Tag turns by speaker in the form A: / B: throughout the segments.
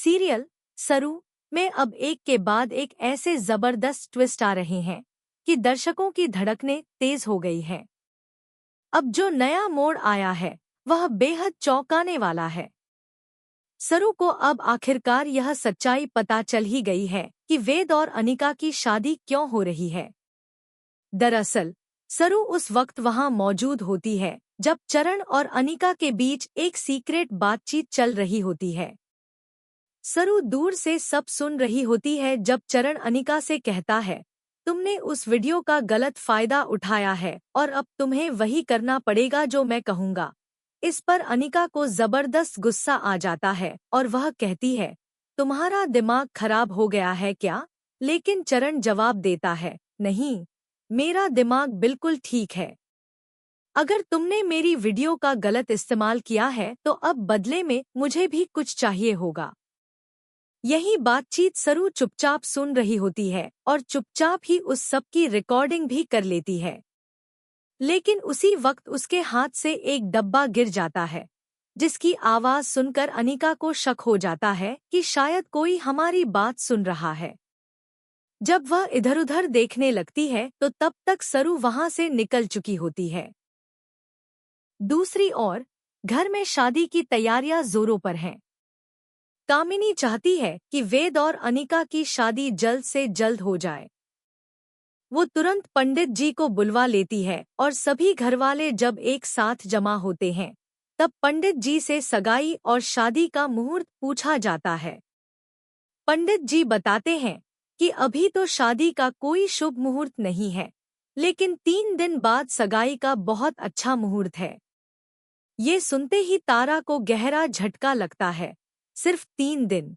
A: Serial सरू में अब एक के बाद एक ऐसे जबरदस्त ट्विस्ट आ रहे हैं कि दर्शकों की धड़कनें तेज हो गई हैं। अब जो नया मोड़ आया है वह बेहद चौंकाने वाला है। सरू को अब आखिरकार यह सच्चाई पता चल ही गई है कि वेद और अनिका की शादी क्यों हो रही है। दरअसल सरू उस वक्त वहां मौजूद होती है जब चरण और अनिका के बीच एक सीक्रेट बातचीत चल रही होती है। सरू दूर से सब सुन रही होती है जब चरण अनिका से कहता है, तुमने उस वीडियो का गलत फायदा उठाया है और अब तुम्हें वही करना पड़ेगा जो मैं कहूँगा। इस पर अनिका को जबरदस्त गुस्सा आ जाता है और वह कहती है, तुम्हारा दिमाग खराब हो गया है क्या? लेकिन चरण जवाब देता है, नहीं, मेरा दिमाग बिल्कुल ठीक है। अगर तुमने मेरी वीडियो का गलत इस्तेमाल किया है तो अब बदले में मुझे भी कुछ चाहिए होगा। यही बातचीत सरू चुपचाप सुन रही होती है और चुपचाप ही उस सब की रिकॉर्डिंग भी कर लेती है। लेकिन उसी वक्त उसके हाथ से एक डब्बा गिर जाता है, जिसकी आवाज सुनकर अनिका को शक हो जाता है कि शायद कोई हमारी बात सुन रहा है। जब वह इधर-उधर देखने लगती है तो तब तक सरू वहां से निकल चुकी होती है। दूसरी ओर घर में शादी की तैयारियां जोरों पर हैं। कामिनी चाहती है कि वेद और अनिका की शादी जल्द से जल्द हो जाए। वो तुरंत पंडित जी को बुलवा लेती है और सभी घरवाले जब एक साथ जमा होते हैं तब पंडित जी से सगाई और शादी का मुहूर्त पूछा जाता है। पंडित जी बताते हैं कि अभी तो शादी का कोई शुभ मुहूर्त नहीं है, लेकिन 3 दिन बाद सगाई का बहुत अच्छा मुहूर्त है। ये सुनते ही तारा को गहरा झटका लगता है। सिर्फ 3 दिन,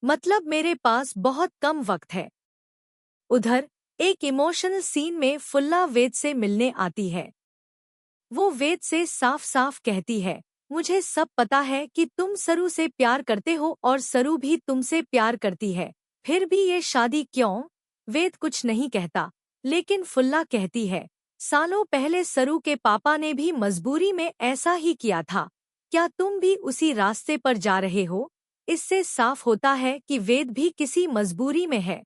A: मतलब मेरे पास बहुत कम वक्त है। उधर एक इमोशनल सीन में फुल्ला वेद से मिलने आती है। वो वेद से साफ साफ कहती है, मुझे सब पता है कि तुम सरू से प्यार करते हो और सरू भी तुमसे प्यार करती है, फिर भी ये शादी क्यों? वेद कुछ नहीं कहता, लेकिन फुल्ला कहती है, सालों पहले सरू के पापा ने भी मजबूरी में ऐसा ही किया था। क्या तुम भी उसी रास्ते पर जा रहे हो? इससे साफ होता है कि वेद भी किसी मजबूरी में है।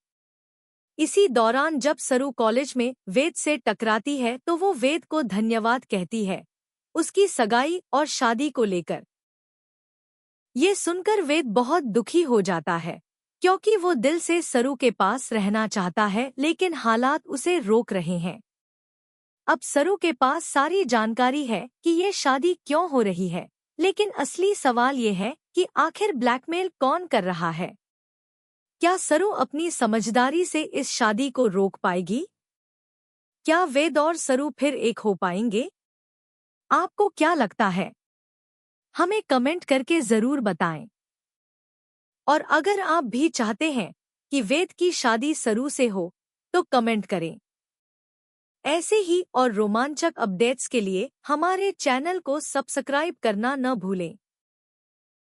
A: इसी दौरान जब सरू कॉलेज में वेद से टकराती है तो वो वेद को धन्यवाद कहती है, उसकी सगाई और शादी को लेकर। ये सुनकर वेद बहुत दुखी हो जाता है, क्योंकि वो दिल से सरू के पास रहना चाहता है लेकिन हालात उसे रोक रहे हैं। अब सरू के पास सारी जानकारी है कि ये शादी क्यों हो रही है, लेकिन असली सवाल ये है कि आखिर ब्लैकमेल कौन कर रहा है? क्या सरू अपनी समझदारी से इस शादी को रोक पाएगी? क्या वेद और सरू फिर एक हो पाएंगे? आपको क्या लगता है? हमें कमेंट करके जरूर बताएं। और अगर आप भी चाहते हैं कि वेद की शादी सरू से हो तो कमेंट करें। ऐसे ही और रोमांचक अपडेट्स के लिए हमारे चैनल को सब्सक्राइब करना न भूलें।